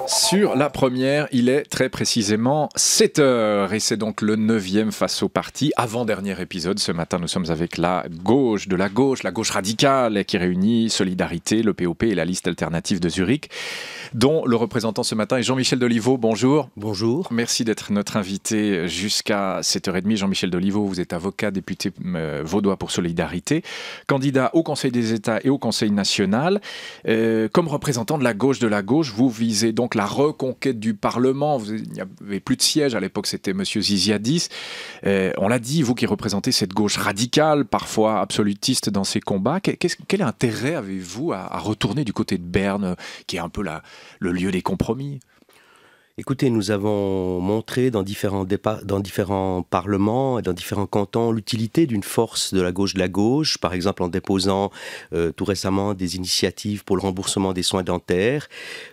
Sur la première, il est très précisément 7 heures et c'est donc le 9e face au parti. Avant-dernier épisode, ce matin nous sommes avec la gauche, la gauche radicale qui réunit Solidarité, le POP et la liste alternative de Zurich, dont le représentant ce matin est Jean-Michel Doliveau. Bonjour. Bonjour. Merci d'être notre invité jusqu'à 7h30. Jean-Michel Doliveau, vous êtes avocat, député vaudois pour Solidarité, candidat au Conseil des États et au Conseil national. Comme représentant de la gauche, vous visez donc la reconquête du Parlement. Il n'y avait plus de sièges, à l'époque c'était M. Ziziadis. On l'a dit, vous qui représentez cette gauche radicale, parfois absolutiste dans ses combats, quel intérêt avez-vous à retourner du côté de Berne, qui est un peu le lieu des compromis ? Écoutez, nous avons montré dans différents parlements et dans différents cantons l'utilité d'une force de la gauche, par exemple en déposant tout récemment des initiatives pour le remboursement des soins dentaires.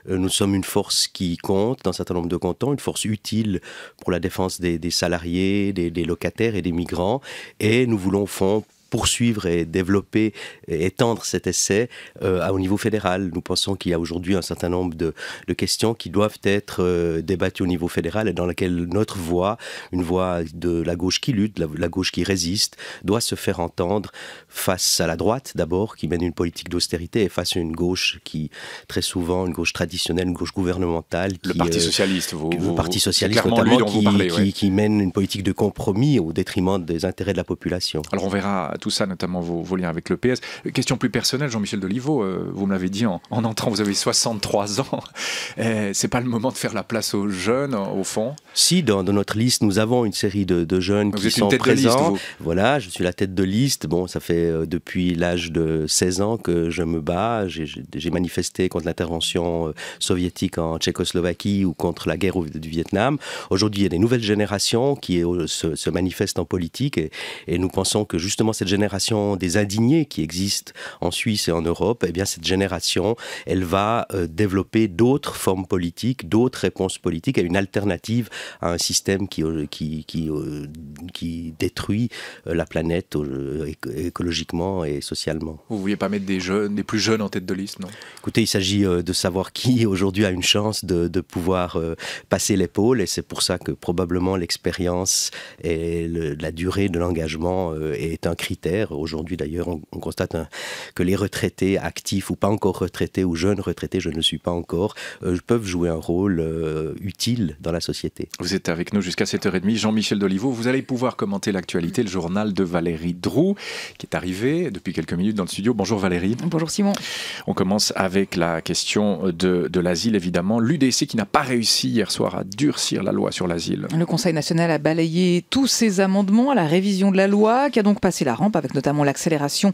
Nous sommes une force qui compte dans un certain nombre de cantons, une force utile pour la défense des salariés, des locataires et des migrants. Et nous voulons au fond poursuivre et développer et étendre cet essai au niveau fédéral. Nous pensons qu'il y a aujourd'hui un certain nombre de questions qui doivent être débattues au niveau fédéral et dans laquelle notre voix, une voix de la gauche qui lutte, la gauche qui résiste, doit se faire entendre face à la droite d'abord, qui mène une politique d'austérité, et face à une gauche qui, très souvent, une gauche traditionnelle, une gauche gouvernementale. Le Parti socialiste, le Parti socialiste notamment, qui mène une politique de compromis au détriment des intérêts de la population. Alors on verra tout ça, notamment vos liens avec le PS. Question plus personnelle, Jean-Michel Doliveau, vous me l'avez dit en entrant, vous avez 63 ans. C'est pas le moment de faire la place aux jeunes, au fond ? Si, dans notre liste, nous avons une série de jeunes qui sont présents. Liste, voilà, je suis la tête de liste. Bon, ça fait depuis l'âge de 16 ans que je me bats. J'ai manifesté contre l'intervention soviétique en Tchécoslovaquie ou contre la guerre du Vietnam. Aujourd'hui, il y a des nouvelles générations qui se manifestent en politique et nous pensons que justement cette génération des indignés qui existent en Suisse et en Europe, eh bien cette génération, elle va développer d'autres formes politiques, d'autres réponses politiques, à une alternative à un système qui détruit la planète écologiquement et socialement. Vous ne vouliez pas mettre des plus jeunes en tête de liste, non ? Écoutez, il s'agit de savoir qui aujourd'hui a une chance de pouvoir passer l'épaule, et c'est pour ça que probablement l'expérience et la durée de l'engagement est un critère. Aujourd'hui d'ailleurs, on constate que les retraités actifs ou pas encore retraités ou jeunes retraités, je ne le suis pas encore, peuvent jouer un rôle utile dans la société. Vous êtes avec nous jusqu'à 7h30. Jean-Michel Doliveau, vous allez pouvoir commenter l'actualité, le journal de Valérie Droux, qui est arrivée depuis quelques minutes dans le studio. Bonjour Valérie. Bonjour Simon. On commence avec la question de l'asile, évidemment. L'UDC qui n'a pas réussi hier soir à durcir la loi sur l'asile. Le Conseil national a balayé tous ses amendements à la révision de la loi, qui a donc passé la rampe, avec notamment l'accélération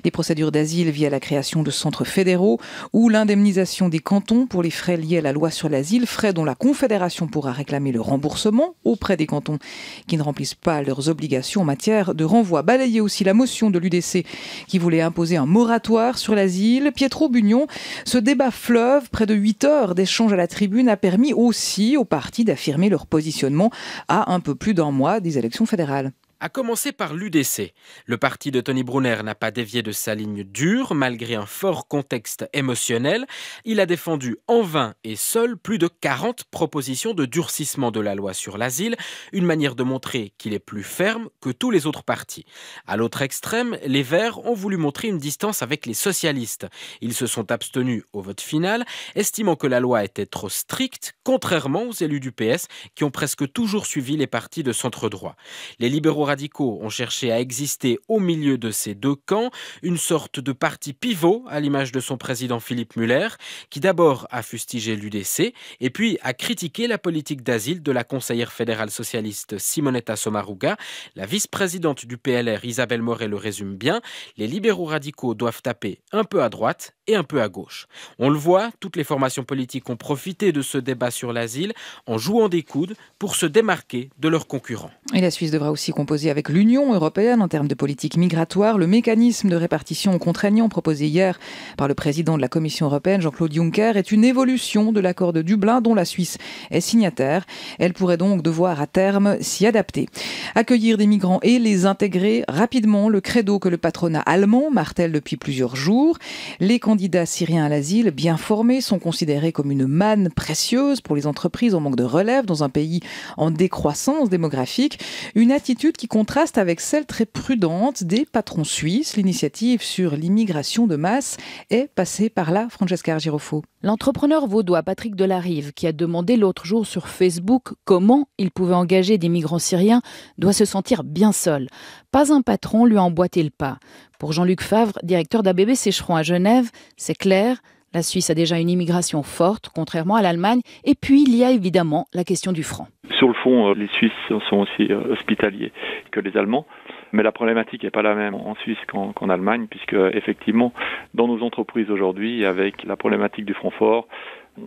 des procédures d'asile via la création de centres fédéraux ou l'indemnisation des cantons pour les frais liés à la loi sur l'asile, frais dont la Confédération pourra réclamer le remboursement auprès des cantons qui ne remplissent pas leurs obligations en matière de renvoi. Balayé aussi la motion de l'UDC qui voulait imposer un moratoire sur l'asile. Pietro Bugnon, ce débat fleuve, près de 8 heures d'échange à la tribune, a permis aussi aux partis d'affirmer leur positionnement à un peu plus d'un mois des élections fédérales. À commencer par l'UDC. Le parti de Tony Brunner n'a pas dévié de sa ligne dure, malgré un fort contexte émotionnel. Il a défendu en vain et seul plus de 40 propositions de durcissement de la loi sur l'asile, une manière de montrer qu'il est plus ferme que tous les autres partis. À l'autre extrême, les Verts ont voulu montrer une distance avec les socialistes. Ils se sont abstenus au vote final, estimant que la loi était trop stricte, contrairement aux élus du PS qui ont presque toujours suivi les partis de centre-droit. Les libéraux radicaux ont cherché à exister au milieu de ces deux camps, une sorte de parti pivot à l'image de son président Philippe Muller, qui d'abord a fustigé l'UDC et puis a critiqué la politique d'asile de la conseillère fédérale socialiste Simonetta Sommaruga. La vice-présidente du PLR Isabelle Moret le résume bien, les libéraux radicaux doivent taper un peu à droite et un peu à gauche. On le voit, toutes les formations politiques ont profité de ce débat sur l'asile en jouant des coudes pour se démarquer de leurs concurrents. Et la Suisse devra aussi composer proposé avec l'Union européenne en termes de politique migratoire. Le mécanisme de répartition contraignant proposé hier par le président de la Commission européenne, Jean-Claude Juncker, est une évolution de l'accord de Dublin dont la Suisse est signataire. Elle pourrait donc devoir à terme s'y adapter. Accueillir des migrants et les intégrer rapidement, le credo que le patronat allemand martèle depuis plusieurs jours. Les candidats syriens à l'asile, bien formés, sont considérés comme une manne précieuse pour les entreprises en manque de relève dans un pays en décroissance démographique. Une attitude qui contraste avec celle très prudente des patrons suisses. L'initiative sur l'immigration de masse est passée par là, Francesca Argirofo. L'entrepreneur vaudois Patrick Delarive, qui a demandé l'autre jour sur Facebook comment il pouvait engager des migrants syriens, doit se sentir bien seul. Pas un patron lui a emboîté le pas. Pour Jean-Luc Favre, directeur d'ABB Sécheron à Genève, c'est clair, la Suisse a déjà une immigration forte, contrairement à l'Allemagne. Et puis, il y a évidemment la question du franc. Sur le fond, les Suisses sont aussi hospitaliers que les Allemands. Mais la problématique n'est pas la même en Suisse qu'en Allemagne, puisque effectivement, dans nos entreprises aujourd'hui, avec la problématique du franc fort,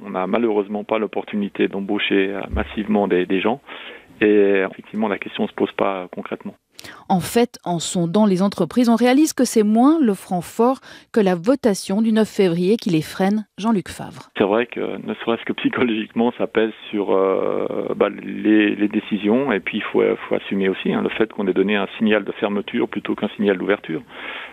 on n'a malheureusement pas l'opportunité d'embaucher massivement des gens. Et effectivement, la question ne se pose pas concrètement. En fait, en sondant les entreprises, on réalise que c'est moins le franc fort que la votation du 9 février qui les freine, Jean-Luc Favre. C'est vrai que ne serait-ce que psychologiquement, ça pèse sur les décisions. Et puis, il faut assumer aussi le fait qu'on ait donné un signal de fermeture plutôt qu'un signal d'ouverture.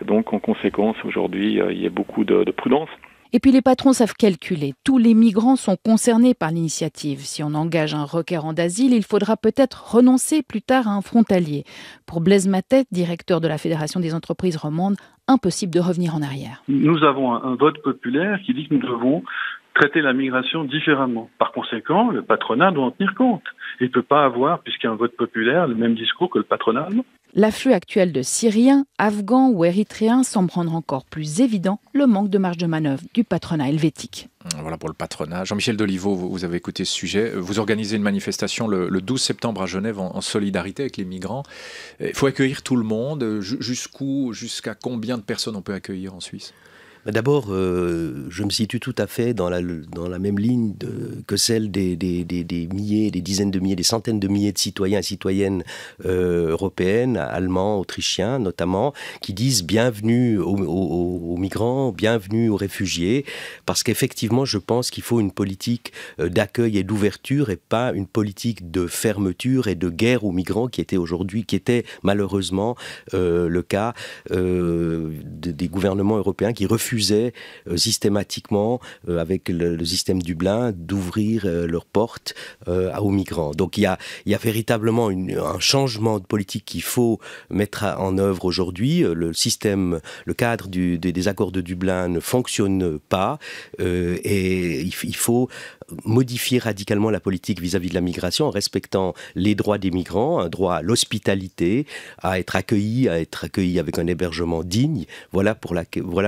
Donc, en conséquence, aujourd'hui, il y a beaucoup de prudence. Et puis les patrons savent calculer. Tous les migrants sont concernés par l'initiative. Si on engage un requérant d'asile, il faudra peut-être renoncer plus tard à un frontalier. Pour Blaise Matet, directeur de la Fédération des entreprises romandes, impossible de revenir en arrière. Nous avons un vote populaire qui dit que nous devons traiter la migration différemment. Par conséquent, le patronat doit en tenir compte. Il ne peut pas avoir, puisqu'il y a un vote populaire, le même discours que le patronat allemand. L'afflux actuel de Syriens, Afghans ou Érythréens semble rendre encore plus évident le manque de marge de manœuvre du patronat helvétique. Voilà pour le patronat. Jean-Michel Deliveau, vous avez écouté ce sujet. Vous organisez une manifestation le 12 septembre à Genève en solidarité avec les migrants. Il faut accueillir tout le monde. Jusqu'à combien de personnes on peut accueillir en Suisse ? D'abord, je me situe tout à fait dans la même ligne que celle des milliers, des dizaines de milliers, des centaines de milliers de citoyens et citoyennes européennes, allemands, autrichiens notamment, qui disent bienvenue aux migrants, bienvenue aux réfugiés, parce qu'effectivement, je pense qu'il faut une politique d'accueil et d'ouverture et pas une politique de fermeture et de guerre aux migrants qui était malheureusement le cas des gouvernements européens qui refusaient systématiquement, avec le système Dublin, d'ouvrir leurs portes aux migrants. Donc il y a véritablement un changement de politique qu'il faut mettre en œuvre aujourd'hui. Le cadre des accords de Dublin ne fonctionne pas et il faut modifier radicalement la politique vis-à-vis de la migration en respectant les droits des migrants, un droit à l'hospitalité, à être accueilli avec un hébergement digne. Voilà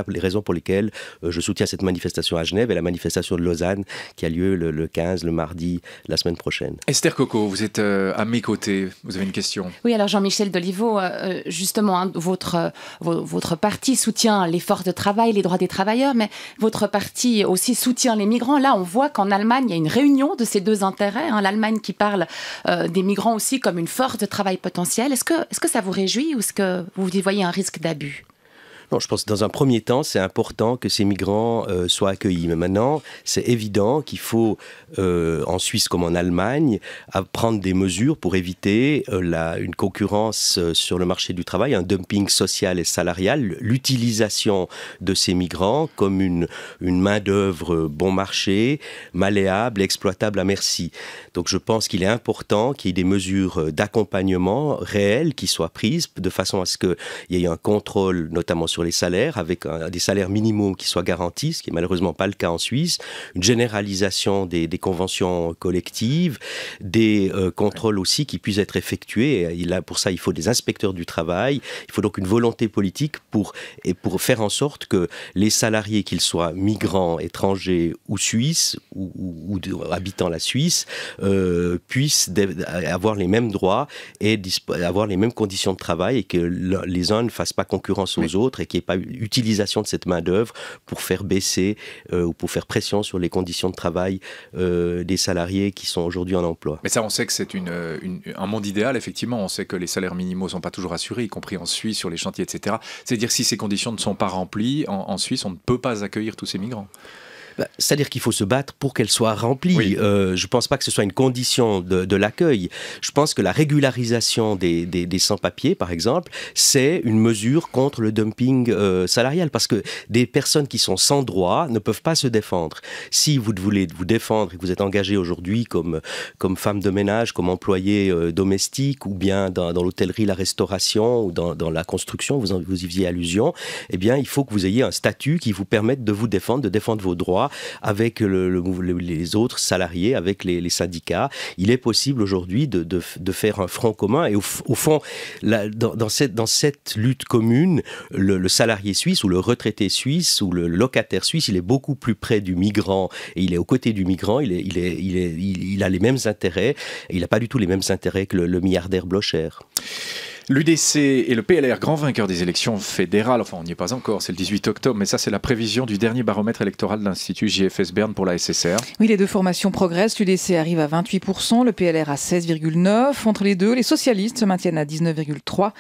les raisons pour lesquelles je soutiens cette manifestation à Genève et la manifestation de Lausanne qui a lieu le 15, le mardi, la semaine prochaine. Esther Coco, vous êtes à mes côtés. Vous avez une question. Oui, alors Jean-Michel Deliveau, justement, votre parti soutient les forces de travail, les droits des travailleurs, mais votre parti aussi soutient les migrants. Là, on voit qu'en Allemagne, il y a une réunion de ces deux intérêts. L'Allemagne qui parle des migrants aussi comme une force de travail potentielle. Est-ce que ça vous réjouit ou est-ce que vous y voyez un risque d'abus ? Non, je pense que dans un premier temps, c'est important que ces migrants soient accueillis. Mais maintenant, c'est évident qu'il faut, en Suisse comme en Allemagne, prendre des mesures pour éviter une concurrence sur le marché du travail, un dumping social et salarial, l'utilisation de ces migrants comme une main-d'œuvre bon marché, malléable, exploitable à merci. Donc je pense qu'il est important qu'il y ait des mesures d'accompagnement réelles qui soient prises de façon à ce qu'il y ait un contrôle, notamment sur les salaires, avec des salaires minimaux qui soient garantis, ce qui n'est malheureusement pas le cas en Suisse, une généralisation des conventions collectives, des contrôles aussi qui puissent être effectués. Et pour ça, il faut des inspecteurs du travail, il faut donc une volonté politique pour faire en sorte que les salariés, qu'ils soient migrants, étrangers ou suisses, ou habitant la Suisse, puissent avoir les mêmes droits et avoir les mêmes conditions de travail et que les uns ne fassent pas concurrence aux autres et qu'il n'y ait pas utilisation de cette main-d'œuvre pour faire baisser ou pour faire pression sur les conditions de travail des salariés qui sont aujourd'hui en emploi. Mais ça, on sait que c'est un monde idéal, effectivement. On sait que les salaires minimaux ne sont pas toujours assurés, y compris en Suisse, sur les chantiers, etc. C'est-à-dire, si ces conditions ne sont pas remplies, en Suisse, on ne peut pas accueillir tous ces migrants. C'est-à-dire qu'il faut se battre pour qu'elle soit remplie. Oui. Je ne pense pas que ce soit une condition de l'accueil. Je pense que la régularisation des sans-papiers, par exemple, c'est une mesure contre le dumping salarial, parce que des personnes qui sont sans droit ne peuvent pas se défendre. Si vous voulez vous défendre et que vous êtes engagé aujourd'hui comme femme de ménage, comme employé domestique, ou bien dans l'hôtellerie, la restauration, ou dans la construction, vous y faisiez allusion, eh bien, il faut que vous ayez un statut qui vous permette de vous défendre, de défendre vos droits avec les autres salariés, avec les syndicats. Il est possible aujourd'hui de faire un front commun, et au fond, dans cette lutte commune, le salarié suisse ou le retraité suisse ou le locataire suisse, il est beaucoup plus près du migrant, et il est aux côtés du migrant, il a les mêmes intérêts, et il n'a pas du tout les mêmes intérêts que le milliardaire Blocher. L'UDC et le PLR, grand vainqueur des élections fédérales, enfin on n'y est pas encore, c'est le 18 octobre, mais ça c'est la prévision du dernier baromètre électoral de l'Institut JFS Berne pour la SSR. Oui, les deux formations progressent, l'UDC arrive à 28%, le PLR à 16,9%, entre les deux, les socialistes se maintiennent à 19,3%,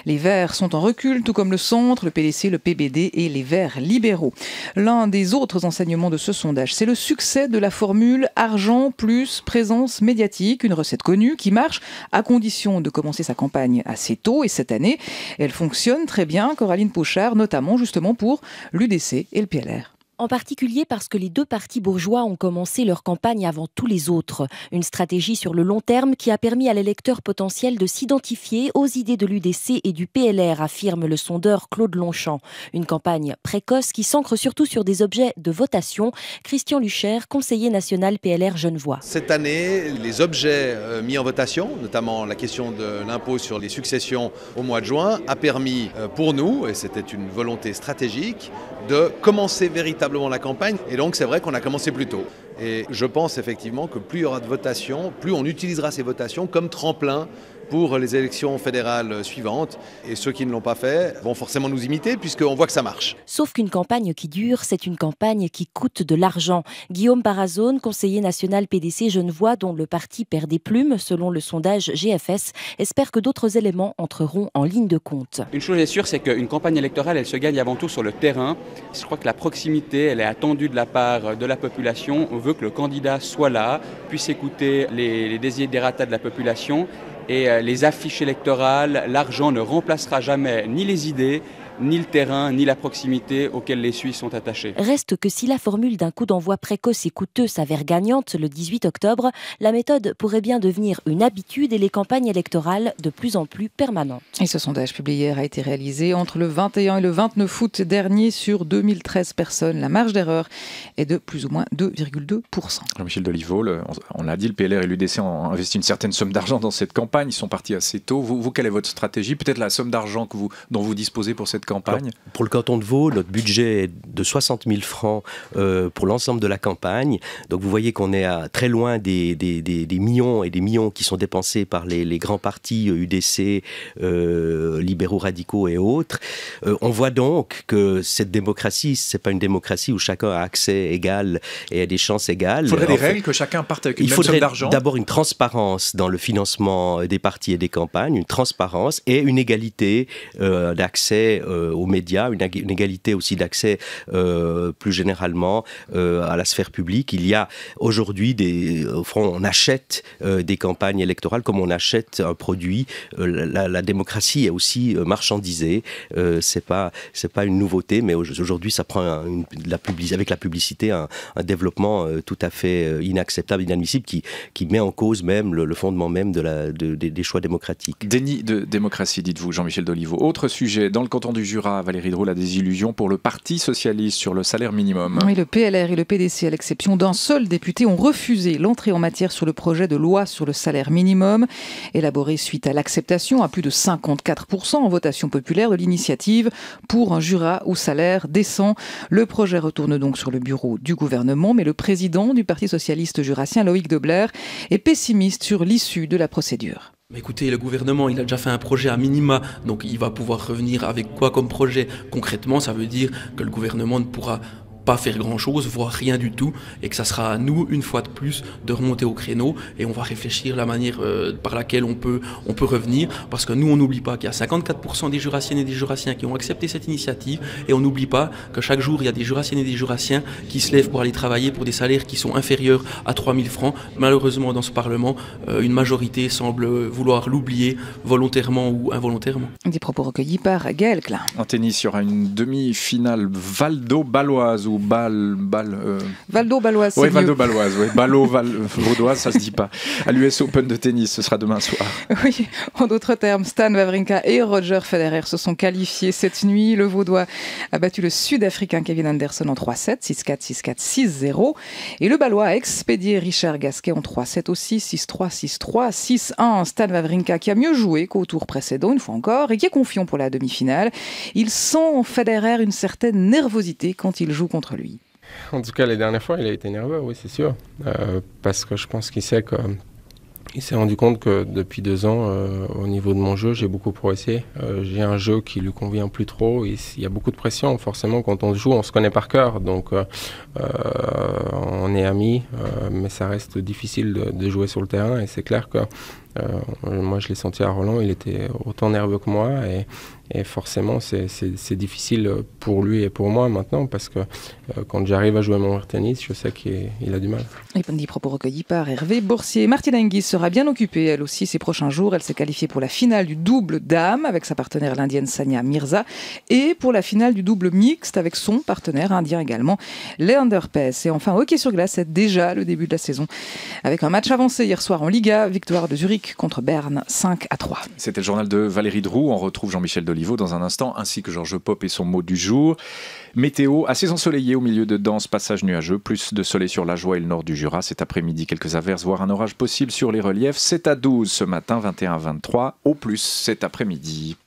les Verts sont en recul, tout comme le Centre, le PDC, le PBD et les Verts libéraux. L'un des autres enseignements de ce sondage, c'est le succès de la formule argent plus présence médiatique, une recette connue qui marche à condition de commencer sa campagne assez tôt, et cette année, elle fonctionne très bien, Coraline Pochard, notamment justement pour l'UDC et le PLR. En particulier parce que les deux partis bourgeois ont commencé leur campagne avant tous les autres. Une stratégie sur le long terme qui a permis à l'électeur potentiel de s'identifier aux idées de l'UDC et du PLR, affirme le sondeur Claude Longchamp. Une campagne précoce qui s'ancre surtout sur des objets de votation. Christian Lucher, conseiller national PLR Genevois. Cette année, les objets mis en votation, notamment la question de l'impôt sur les successions au mois de juin, a permis pour nous, et c'était une volonté stratégique, de commencer véritablement la campagne. Et donc c'est vrai qu'on a commencé plus tôt. Et je pense effectivement que plus il y aura de votations, plus on utilisera ces votations comme tremplin pour les élections fédérales suivantes. Et ceux qui ne l'ont pas fait vont forcément nous imiter puisqu'on voit que ça marche. Sauf qu'une campagne qui dure, c'est une campagne qui coûte de l'argent. Guillaume Barazone, conseiller national PDC Genevois, dont le parti perd des plumes, selon le sondage GFS, espère que d'autres éléments entreront en ligne de compte. Une chose est sûre, c'est qu'une campagne électorale, elle se gagne avant tout sur le terrain. Je crois que la proximité, elle est attendue de la part de la population. On veut que le candidat soit là, puisse écouter les desiderata de la population. Et les affiches électorales, l'argent ne remplacera jamais ni les idées, ni le terrain, ni la proximité auxquels les Suisses sont attachés. Reste que si la formule d'un coup d'envoi précoce et coûteux s'avère gagnante le 18 octobre, la méthode pourrait bien devenir une habitude et les campagnes électorales de plus en plus permanentes. Et ce sondage publié hier a été réalisé entre le 21 et le 29 août dernier sur 2013 personnes. La marge d'erreur est de plus ou moins 2,2%. Jean-Michel Deliveau, on l'a dit, le PLR et l'UDC ont investi une certaine somme d'argent dans cette campagne. Ils sont partis assez tôt. Vous quelle est votre stratégie? Peut-être la somme d'argent dont vous disposez pour cette campagne? Alors, pour le canton de Vaud, notre budget est de 60 000 francs pour l'ensemble de la campagne. Donc vous voyez qu'on est très loin des millions et des millions qui sont dépensés par les grands partis UDC, libéraux radicaux et autres. On voit donc que cette démocratie, c'est pas une démocratie où chacun a accès égal et a des chances égales. Il faudrait des règles, que chacun parte avec une même somme d'argent. Il faudrait d'abord une transparence dans le financement des partis et des campagnes, une transparence et une égalité d'accès aux médias, une égalité aussi d'accès plus généralement à la sphère publique. Il y a aujourd'hui au fond, on achète des campagnes électorales comme on achète un produit. La démocratie est aussi marchandisée. C'est pas une nouveauté, mais aujourd'hui ça prend avec la publicité un développement tout à fait inacceptable, inadmissible, qui met en cause même le fondement même des choix démocratiques. Déni de démocratie, dites-vous, Jean-Michel Deliveau. Autre sujet, dans le canton du Jura, Valérie Drôle a des illusions pour le Parti socialiste sur le salaire minimum. Oui, le PLR et le PDC, à l'exception d'un seul député, ont refusé l'entrée en matière sur le projet de loi sur le salaire minimum, élaboré suite à l'acceptation à plus de 54% en votation populaire de l'initiative pour un Jura au salaire décent. Le projet retourne donc sur le bureau du gouvernement, mais le président du Parti socialiste jurassien, Loïc Debler, est pessimiste sur l'issue de la procédure. Écoutez, le gouvernement, il a déjà fait un projet à minima, donc il va pouvoir revenir avec quoi comme projet? Concrètement, ça veut dire que le gouvernement ne pourra pas faire grand-chose, voire rien du tout, et que ça sera à nous, une fois de plus, de remonter au créneau, et on va réfléchir la manière par laquelle on peut revenir, parce que nous, on n'oublie pas qu'il y a 54% des Jurassiennes et des Jurassiens qui ont accepté cette initiative, et on n'oublie pas que chaque jour, il y a des Jurassiennes et des Jurassiens qui se lèvent pour aller travailler pour des salaires qui sont inférieurs à 3 000 francs. Malheureusement, dans ce Parlement, une majorité semble vouloir l'oublier, volontairement ou involontairement. Des propos recueillis par Gaël Klein. En tennis, il y aura une demi-finale Valdo-Balloise ou Valdo-Balloise. Oui, Valdo-Balloise. Oui. Vaudoise, ça se dit pas. À l'US Open de tennis, ce sera demain soir. Oui, en d'autres termes, Stan Wawrinka et Roger Federer se sont qualifiés cette nuit. Le Vaudois a battu le Sud-Africain Kevin Anderson en 3-7, 6-4, 6-4, 6-0. Et le Ballois a expédié Richard Gasquet en 3-7 aussi, 6-3, 6-3, 6-1. Stan Wawrinka qui a mieux joué qu'au tour précédent, une fois encore, et qui est confiant pour la demi-finale. Il sent en Federer une certaine nervosité quand il joue contre lui. En tout cas, les dernières fois, il a été nerveux, oui, c'est sûr. Parce que je pense qu'il s'est rendu compte que depuis 2 ans, au niveau de mon jeu, j'ai beaucoup progressé. J'ai un jeu qui lui convient plus trop. Il y a beaucoup de pression. Forcément, quand on joue, on se connaît par cœur. Donc, on est amis, mais ça reste difficile de jouer sur le terrain. Et c'est clair que moi, je l'ai senti à Roland. Il était autant nerveux que moi. Et forcément, c'est difficile pour lui et pour moi maintenant, parce que quand j'arrive à jouer mon tennis, je sais qu'il a du mal. Et des propos recueillis par Hervé Boursier. Martina Hingis sera bien occupée, elle aussi, ces prochains jours. Elle s'est qualifiée pour la finale du double dame avec sa partenaire l'indienne Sania Mirza, et pour la finale du double mixte avec son partenaire indien également, Leander Paes. Et enfin, hockey sur glace, c'est déjà le début de la saison. Avec un match avancé hier soir en Liga, victoire de Zurich contre Berne, 5-3. C'était le journal de Valérie Droux. On retrouve Jean-Michel Doliveau dans un instant, ainsi que Georges Pop et son mot du jour. Météo assez ensoleillé au milieu de denses passages nuageux, plus de soleil sur la Joie et le nord du Jura. Cet après-midi, quelques averses, voire un orage possible sur les reliefs. 7 à 12 ce matin, 21 à 23 au plus cet après-midi.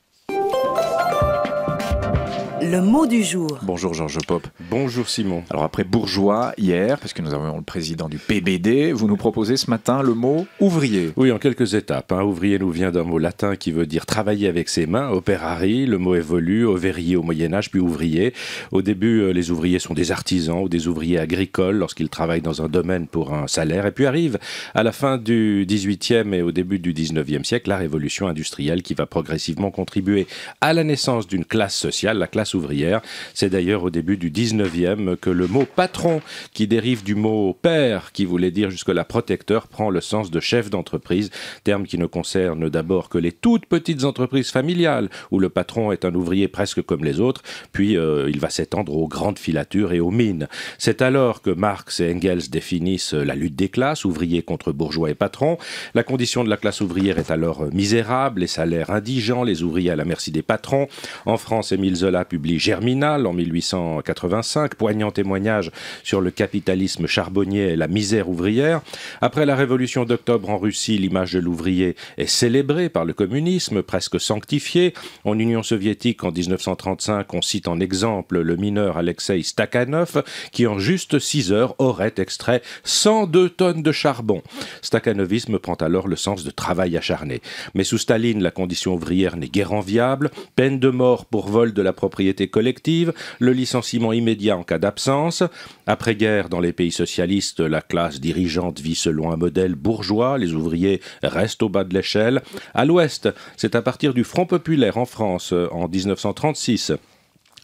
Le mot du jour. Bonjour Georges Pop. Bonjour Simon. Alors après bourgeois hier, parce que nous avons le président du PBD, vous nous proposez ce matin le mot ouvrier. Oui, en quelques étapes. Ouvrier nous vient d'un mot latin qui veut dire travailler avec ses mains, operari. Le mot évolue, ouvrier au Moyen-Âge, puis ouvrier. Au début, les ouvriers sont des artisans ou des ouvriers agricoles lorsqu'ils travaillent dans un domaine pour un salaire. Et puis arrive à la fin du XVIIIe et au début du XIXe siècle la révolution industrielle qui va progressivement contribuer à la naissance d'une classe sociale, la classe ouvrière. C'est d'ailleurs au début du 19e que le mot patron, qui dérive du mot père, qui voulait dire jusque-là protecteur, prend le sens de chef d'entreprise, terme qui ne concerne d'abord que les toutes petites entreprises familiales, où le patron est un ouvrier presque comme les autres, puis il va s'étendre aux grandes filatures et aux mines. C'est alors que Marx et Engels définissent la lutte des classes, ouvriers contre bourgeois et patrons. La condition de la classe ouvrière est alors misérable, les salaires indigents, les ouvriers à la merci des patrons. En France, Émile Zola publie Germinal en 1885, poignant témoignage sur le capitalisme charbonnier et la misère ouvrière. Après la révolution d'octobre en Russie, l'image de l'ouvrier est célébrée par le communisme, presque sanctifiée. En Union soviétique, en 1935, on cite en exemple le mineur Alexei Stakhanov, qui en juste 6 heures aurait extrait 102 tonnes de charbon. Stakhanovisme prend alors le sens de travail acharné. Mais sous Staline, la condition ouvrière n'est guère enviable. Peine de mort pour vol de la propriété collective, le licenciement immédiat en cas d'absence. Après-guerre, dans les pays socialistes, la classe dirigeante vit selon un modèle bourgeois, les ouvriers restent au bas de l'échelle. À l'Ouest, c'est à partir du Front populaire en France, en 1936,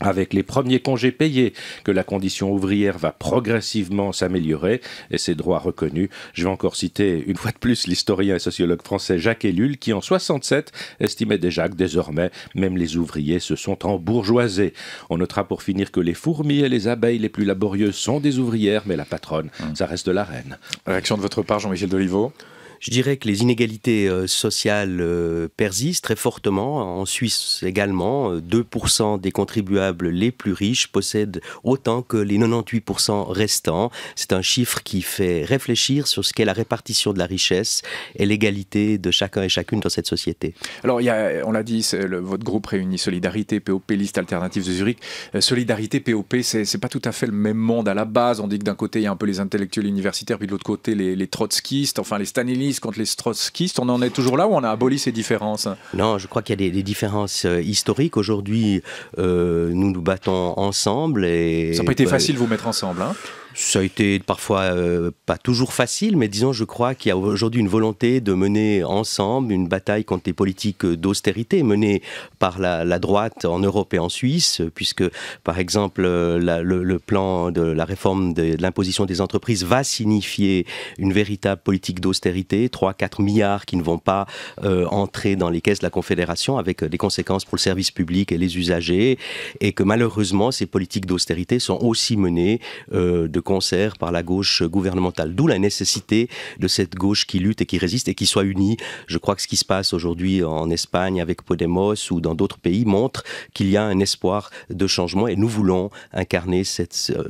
avec les premiers congés payés, que la condition ouvrière va progressivement s'améliorer et ses droits reconnus. Je vais encore citer une fois de plus l'historien et sociologue français Jacques Ellul, qui en 67 estimait déjà que désormais, même les ouvriers se sont embourgeoisés. On notera pour finir que les fourmis et les abeilles les plus laborieuses sont des ouvrières, mais la patronne, ça reste la reine. Réaction de votre part, Jean-Michel Doliveau? Je dirais que les inégalités sociales persistent très fortement. En Suisse également, 2% des contribuables les plus riches possèdent autant que les 98% restants. C'est un chiffre qui fait réfléchir sur ce qu'est la répartition de la richesse et l'égalité de chacun et chacune dans cette société. Alors, on l'a dit, votre groupe réunit Solidarité, POP, Liste Alternative de Zurich. Solidarité, POP, c'est pas tout à fait le même monde à la base. On dit que d'un côté, il y a un peu les intellectuels universitaires, puis de l'autre côté, les trotskistes, enfin les stalinistes, stalinistes contre les trotskistes, on en est toujours là ou on a aboli ces différences? Non, je crois qu'il y a des différences historiques. Aujourd'hui, nous nous battons ensemble. Et, ça n'a pas été facile de vous mettre ensemble, hein? Ça a été parfois pas toujours facile, mais disons, je crois qu'il y a aujourd'hui une volonté de mener ensemble une bataille contre les politiques d'austérité menées par la droite en Europe et en Suisse, puisque, par exemple, le plan de la réforme de l'imposition des entreprises va signifier une véritable politique d'austérité, 3-4 milliards qui ne vont pas entrer dans les caisses de la Confédération, avec des conséquences pour le service public et les usagers, et que malheureusement, ces politiques d'austérité sont aussi menées de concert par la gauche gouvernementale. D'où la nécessité de cette gauche qui lutte et qui résiste et qui soit unie. Je crois que ce qui se passe aujourd'hui en Espagne avec Podemos ou dans d'autres pays montre qu'il y a un espoir de changement et nous voulons incarner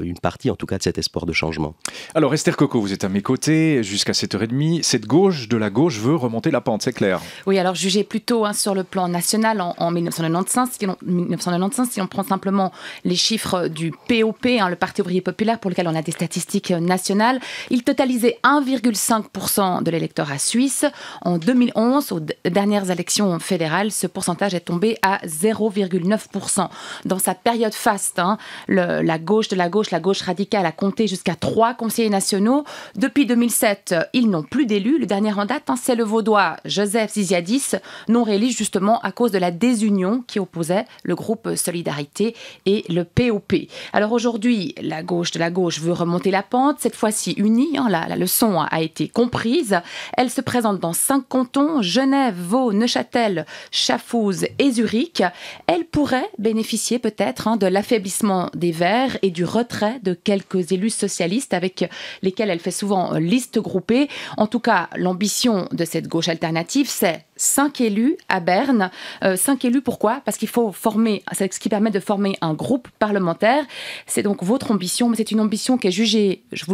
une partie en tout cas de cet espoir de changement. Alors Esther Coco, vous êtes à mes côtés jusqu'à 7h30. Cette gauche de la gauche veut remonter la pente, c'est clair? Oui, alors jugé plutôt sur le plan national en 1995, si on prend simplement les chiffres du POP, le Parti ouvrier populaire, pour lequel on a des statistiques nationales, il totalisait 1,5% de l'électorat suisse. En 2011, aux dernières élections fédérales, ce pourcentage est tombé à 0,9%. Dans sa période faste, la gauche de la gauche radicale, a compté jusqu'à 3 conseillers nationaux. Depuis 2007, ils n'ont plus d'élus. Le dernier en date, c'est le Vaudois Joseph Ziziadis, non réélu justement à cause de la désunion qui opposait le groupe Solidarité et le POP. Alors aujourd'hui, la gauche de la gauche veut remonter la pente, cette fois-ci unie, la leçon a été comprise. Elle se présente dans 5 cantons, Genève, Vaud, Neuchâtel, Schaffhouse et Zurich. Elle pourrait bénéficier peut-être de l'affaiblissement des Verts et du retrait de quelques élus socialistes avec lesquels elle fait souvent liste groupée. En tout cas, l'ambition de cette gauche alternative, c'est 5 élus à Berne. 5 élus, pourquoi? Parce qu'il faut former, c'est ce qui permet de former un groupe parlementaire. C'est donc votre ambition, mais c'est une ambition qui est jugée, je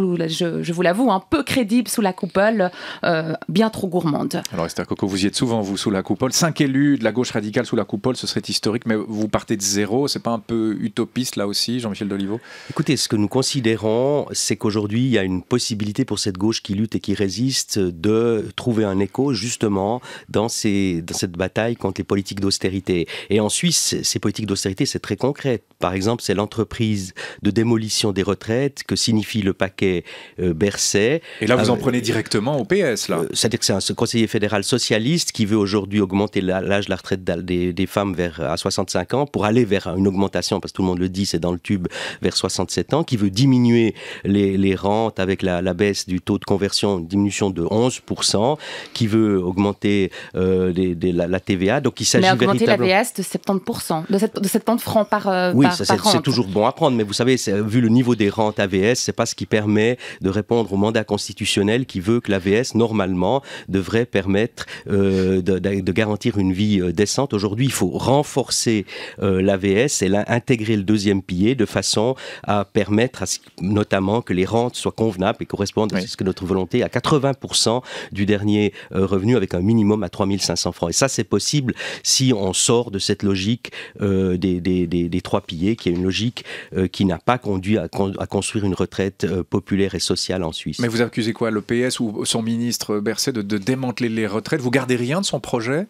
vous l'avoue, un peu crédible sous la coupole, bien trop gourmande. Alors Esther Coco, vous y êtes souvent, vous, sous la coupole. 5 élus de la gauche radicale sous la coupole, ce serait historique, mais vous partez de zéro. C'est pas un peu utopiste là aussi, Jean-Michel Deliveau? Écoutez, ce que nous considérons, c'est qu'aujourd'hui, il y a une possibilité pour cette gauche qui lutte et qui résiste de trouver un écho justement dans cette bataille contre les politiques d'austérité. Et en Suisse, ces politiques d'austérité, c'est très concret. Par exemple, c'est l'entreprise de démolition des retraites que signifie le paquet Berset. Et là, vous en prenez directement au PS, là? C'est-à-dire que c'est un conseiller fédéral socialiste qui veut aujourd'hui augmenter l'âge de la retraite des femmes à 65 ans pour aller vers une augmentation, parce que tout le monde le dit, c'est dans le tube, vers 67 ans, qui veut diminuer les rentes avec la baisse du taux de conversion, une diminution de 11%, qui veut augmenter la TVA. Donc il s'agit véritablement... Mais augmenter la VS de 70%, de 70 francs par oui, par c'est toujours bon à prendre, mais vous savez, vu le niveau des rentes AVS, c'est pas ce qui permet de répondre au mandat constitutionnel qui veut que l'AVS, normalement, devrait permettre de garantir une vie décente. Aujourd'hui, il faut renforcer l'AVS et intégrer le deuxième pilier de façon à permettre notamment que les rentes soient convenables et correspondent à ce que notre volonté, à 80% du dernier revenu avec un minimum à 3 500 francs. Et ça, c'est possible si on sort de cette logique des 3 piliers, qui est une logique qui n'a pas conduit à construire une retraite populaire et sociale en Suisse. Mais vous accusez quoi, le PS ou son ministre Berset de démanteler les retraites? Vous gardez rien de son projet?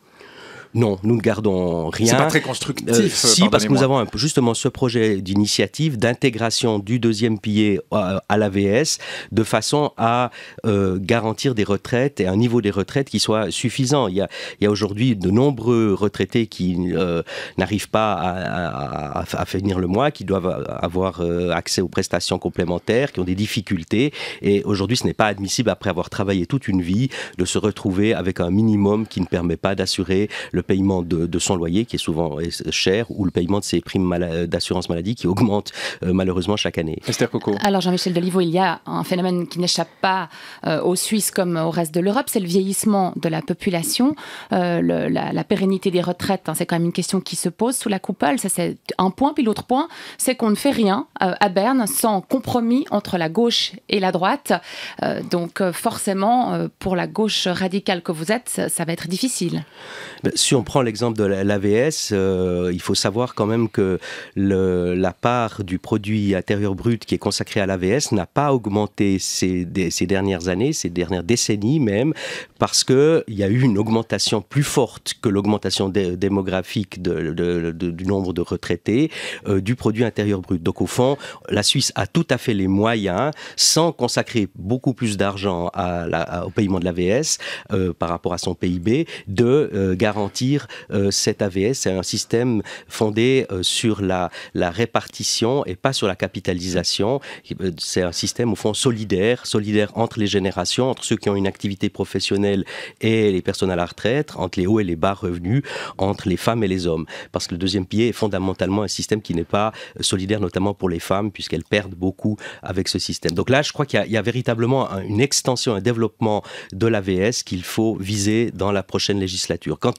Non, nous ne gardons rien. C'est pas très constructif. Si, parce que nous avons justement ce projet d'initiative d'intégration du deuxième pilier à l'AVS de façon à garantir des retraites et un niveau des retraites qui soit suffisant. Il y a aujourd'hui de nombreux retraités qui n'arrivent pas à finir le mois, qui doivent avoir accès aux prestations complémentaires, qui ont des difficultés. Et aujourd'hui, ce n'est pas admissible, après avoir travaillé toute une vie, de se retrouver avec un minimum qui ne permet pas d'assurer le paiement de son loyer, qui est souvent cher, ou le paiement de ses primes d'assurance maladie, qui augmentent malheureusement chaque année. Esther Coco. Alors Jean-Michel Deliveau, il y a un phénomène qui n'échappe pas aux Suisses comme au reste de l'Europe, c'est le vieillissement de la population. La pérennité des retraites, c'est quand même une question qui se pose sous la coupole. Ça, c'est un point. Puis l'autre point, c'est qu'on ne fait rien à Berne sans compromis entre la gauche et la droite. Donc forcément, pour la gauche radicale que vous êtes, ça va être difficile. Si on prend l'exemple de l'AVS, il faut savoir quand même que la part du produit intérieur brut qui est consacrée à l'AVS n'a pas augmenté ces dernières années, ces dernières décennies même, parce qu'il y a eu une augmentation plus forte que l'augmentation démographique du nombre de retraités du produit intérieur brut. Donc au fond, la Suisse a tout à fait les moyens, sans consacrer beaucoup plus d'argent au paiement de l'AVS par rapport à son PIB, de garantir cet AVS. C'est un système fondé sur la répartition et pas sur la capitalisation. C'est un système au fond solidaire entre les générations, entre ceux qui ont une activité professionnelle et les personnes à la retraite, entre les hauts et les bas revenus, entre les femmes et les hommes. Parce que le deuxième pilier est fondamentalement un système qui n'est pas solidaire, notamment pour les femmes, puisqu'elles perdent beaucoup avec ce système. Donc là, je crois qu'il y a véritablement une extension, un développement de l'AVS qu'il faut viser dans la prochaine législature. Quant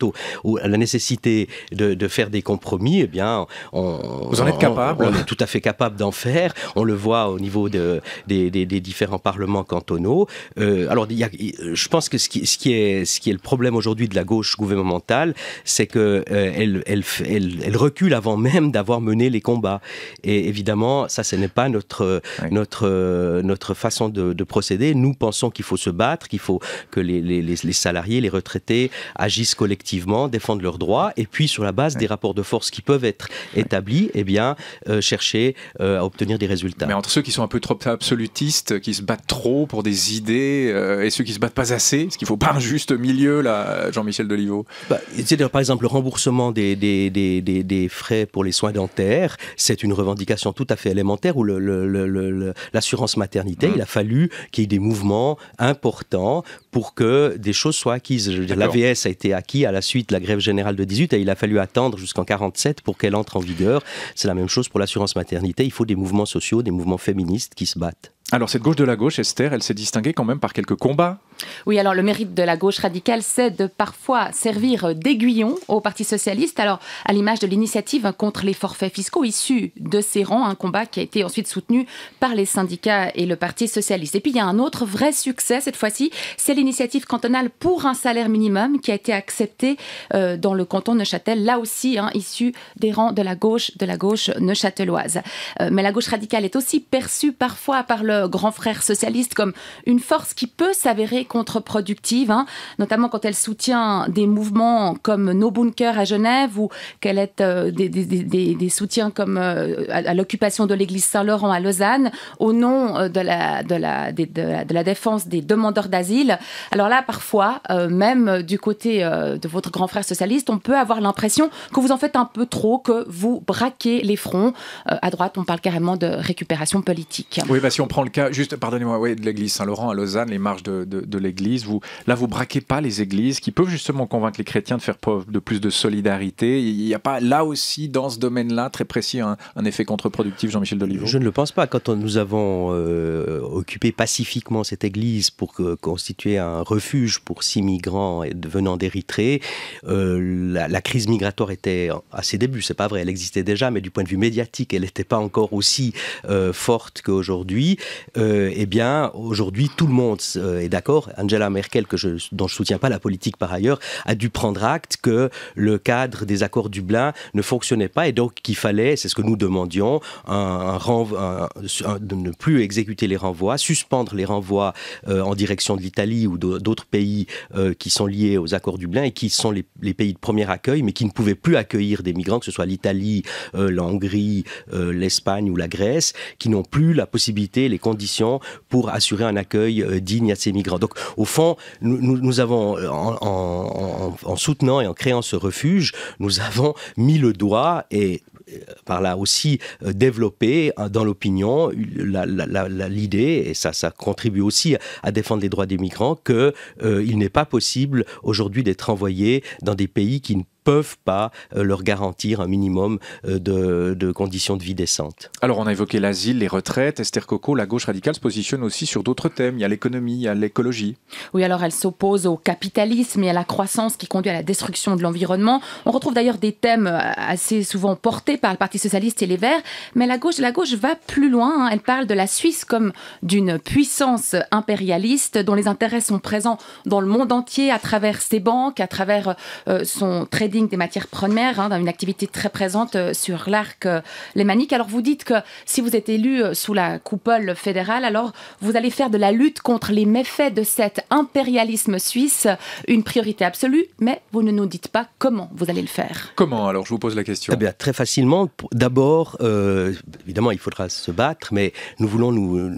à la nécessité de faire des compromis, eh bien, vous en êtes capable. On est tout à fait capable d'en faire. On le voit au niveau des différents parlements cantonaux. Alors, je pense que ce qui est le problème aujourd'hui de la gauche gouvernementale, c'est que elle recule avant même d'avoir mené les combats. Et évidemment, ça, ce n'est pas notre façon de procéder. Nous pensons qu'il faut se battre, qu'il faut que les salariés, les retraités agissent collectivement, défendent leurs droits, et puis sur la base des rapports de force qui peuvent être établis, eh bien, chercher à obtenir des résultats. Mais entre ceux qui sont un peu trop absolutistes, qui se battent trop pour des idées, et ceux qui se battent pas assez, est-ce qu'il ne faut pas un juste milieu, là, Jean-Michel Delisleveau? C'est-à-dire, par exemple, le remboursement des frais pour les soins dentaires, c'est une revendication tout à fait élémentaire, ou l'assurance maternité, il a fallu qu'il y ait des mouvements importants pour que des choses soient acquises. Je veux dire, l'AVS a été acquis à la suite de la grève générale de 18 et il a fallu attendre jusqu'en 47 pour qu'elle entre en vigueur. C'est la même chose pour l'assurance maternité. Il faut des mouvements sociaux, des mouvements féministes qui se battent. Alors cette gauche de la gauche, Esther, elle s'est distinguée quand même par quelques combats. Oui, alors le mérite de la gauche radicale, c'est de parfois servir d'aiguillon au Parti socialiste, alors à l'image de l'initiative contre les forfaits fiscaux issus de ses rangs, un combat qui a été ensuite soutenu par les syndicats et le Parti socialiste. Et puis il y a un autre vrai succès cette fois-ci, c'est l'initiative cantonale pour un salaire minimum qui a été acceptée dans le canton de Neuchâtel, là aussi issue des rangs de la gauche neuchâteloise. Mais la gauche radicale est aussi perçue parfois par le grand frère socialiste comme une force qui peut s'avérer contre-productive, notamment quand elle soutient des mouvements comme No Bunker à Genève ou qu'elle est des soutiens comme à l'occupation de l'église Saint-Laurent à Lausanne au nom de la défense des demandeurs d'asile. Alors là, parfois, même du côté de votre grand frère socialiste, on peut avoir l'impression que vous en faites un peu trop, que vous braquez les fronts. À droite, on parle carrément de récupération politique. Oui, si on prend le cas, juste, pardonnez-moi, de l'église Saint-Laurent à Lausanne, les marches de l'église, vous braquez pas les églises qui peuvent justement convaincre les chrétiens de faire preuve de plus de solidarité. Il n'y a pas, là aussi, dans ce domaine-là, très précis, un effet contre-productif, Jean-Michel Delisleveau? Je ne le pense pas. Quand nous avons occupé pacifiquement cette église pour constituer un refuge pour 6 migrants venant d'Érythrée, la crise migratoire était à ses débuts, c'est pas vrai, elle existait déjà, mais du point de vue médiatique, elle n'était pas encore aussi forte qu'aujourd'hui. Eh bien, aujourd'hui, tout le monde est d'accord. Angela Merkel, dont je ne soutiens pas la politique par ailleurs, a dû prendre acte que le cadre des accords Dublin ne fonctionnait pas et donc qu'il fallait, c'est ce que nous demandions, de ne plus exécuter les renvois, suspendre les renvois en direction de l'Italie ou d'autres pays qui sont liés aux accords Dublin et qui sont les pays de premier accueil, mais qui ne pouvaient plus accueillir des migrants, que ce soit l'Italie, la Hongrie, l'Espagne ou la Grèce, qui n'ont plus la possibilité, les conditions pour assurer un accueil digne à ces migrants. Donc, au fond, nous avons, en soutenant et en créant ce refuge, nous avons mis le doigt et par là aussi développer dans l'opinion l'idée, et ça contribue aussi à défendre les droits des migrants, qu'il n'est pas possible aujourd'hui d'être envoyé dans des pays qui ne peuvent pas leur garantir un minimum de conditions de vie décentes. Alors on a évoqué l'asile, les retraites. Esther Coco, la gauche radicale se positionne aussi sur d'autres thèmes. Il y a l'économie, il y a l'écologie. Oui, alors elle s'oppose au capitalisme et à la croissance qui conduit à la destruction de l'environnement. On retrouve d'ailleurs des thèmes assez souvent portés par le Parti socialiste et les Verts, mais la gauche va plus loin. Elle parle de la Suisse comme d'une puissance impérialiste dont les intérêts sont présents dans le monde entier à travers ses banques, à travers son trading des matières premières, dans une activité très présente sur l'arc lémanique. Alors vous dites que si vous êtes élu sous la coupole fédérale, alors vous allez faire de la lutte contre les méfaits de cet impérialisme suisse une priorité absolue, mais vous ne nous dites pas comment vous allez le faire. Comment alors? Je vous pose la question. Eh bien, très facilement. D'abord, évidemment, il faudra se battre, mais nous voulons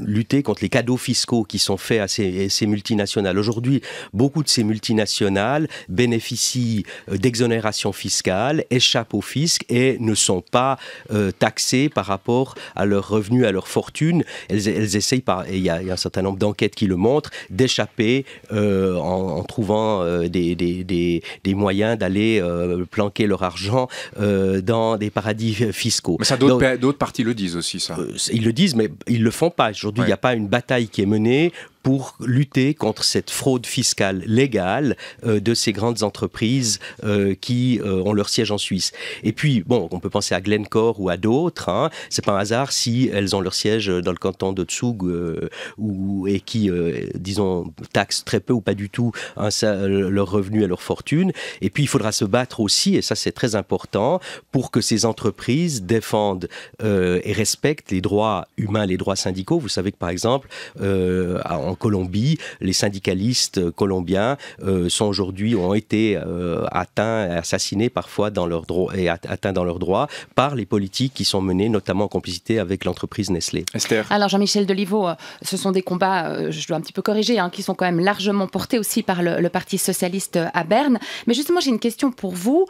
lutter contre les cadeaux fiscaux qui sont faits à ces multinationales. Aujourd'hui, beaucoup de ces multinationales bénéficient d'exonérations fiscales, échappent au fisc et ne sont pas taxées par rapport à leurs revenus, à leur fortune. Elles essayent, et il y a un certain nombre d'enquêtes qui le montrent, d'échapper en trouvant des moyens d'aller planquer leur argent dans des paradis fiscaux. Mais ça, d'autres partis le disent aussi, ça. Ils le disent, mais ils ne le font pas. Aujourd'hui, il n'y a pas une bataille qui est menée pour lutter contre cette fraude fiscale légale de ces grandes entreprises qui ont leur siège en Suisse. Et puis, bon, on peut penser à Glencore ou à d'autres. C'est pas un hasard si elles ont leur siège dans le canton de Zug et qui, disons, taxent très peu ou pas du tout leurs revenus et leur fortune. Et puis, il faudra se battre aussi, et ça c'est très important, pour que ces entreprises défendent et respectent les droits humains, les droits syndicaux. Vous savez que, par exemple, en Colombie, les syndicalistes colombiens ont été atteints, assassinés parfois dans leurs droits et atteints dans leurs droits par les politiques qui sont menées, notamment en complicité avec l'entreprise Nestlé. Esther. Alors Jean-Michel Deliveau, ce sont des combats, je dois un petit peu corriger, qui sont quand même largement portés aussi par le Parti socialiste à Berne. Mais justement, j'ai une question pour vous.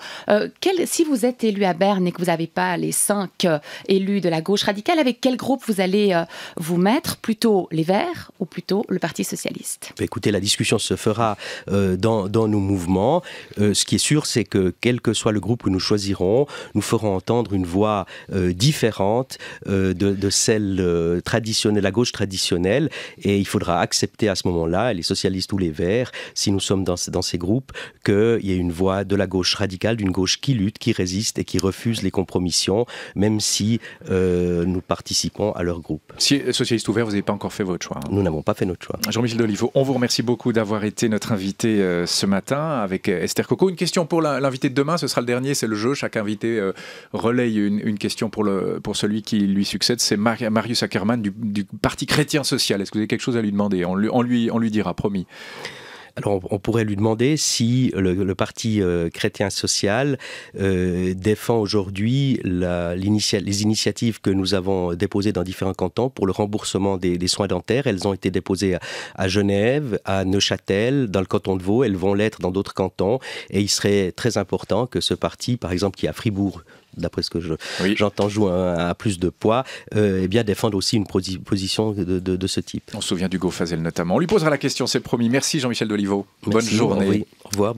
Si vous êtes élu à Berne et que vous n'avez pas les 5 élus de la gauche radicale, avec quel groupe vous allez vous mettre? Plutôt les Verts ou plutôt le Parti socialiste? Écoutez, la discussion se fera dans nos mouvements. Ce qui est sûr, c'est que quel que soit le groupe que nous choisirons, nous ferons entendre une voix différente de celle traditionnelle, la gauche traditionnelle. Et il faudra accepter à ce moment-là, les socialistes ou les Verts, si nous sommes dans ces groupes, qu'il y ait une voix de la gauche radicale, d'une gauche qui lutte, qui résiste et qui refuse les compromissions, même si nous participons à leur groupe. Si socialiste ou Vert, vous n'avez pas encore fait votre choix. Nous n'avons pas fait notre choix. Jean-Michel Deliveau, on vous remercie beaucoup d'avoir été notre invité ce matin avec Esther Coco. Une question pour l'invité de demain, ce sera le dernier, c'est le jeu. Chaque invité relaye une question pour celui qui lui succède. C'est Marius Ackermann du Parti chrétien social. Est-ce que vous avez quelque chose à lui demander? On lui dira, promis. Alors, on pourrait lui demander si le Parti chrétien social défend aujourd'hui les initiatives que nous avons déposées dans différents cantons pour le remboursement des soins dentaires. Elles ont été déposées à Genève, à Neuchâtel, dans le canton de Vaud. Elles vont l'être dans d'autres cantons. Et il serait très important que ce parti, par exemple, qui est à Fribourg, d'après ce que j'entends, joue à plus de poids, bien défendre aussi une position de ce type. On se souvient d'Hugo Fazel notamment. On lui posera la question, c'est promis. Merci Jean-Michel Deliveau. Bonne journée. Au revoir.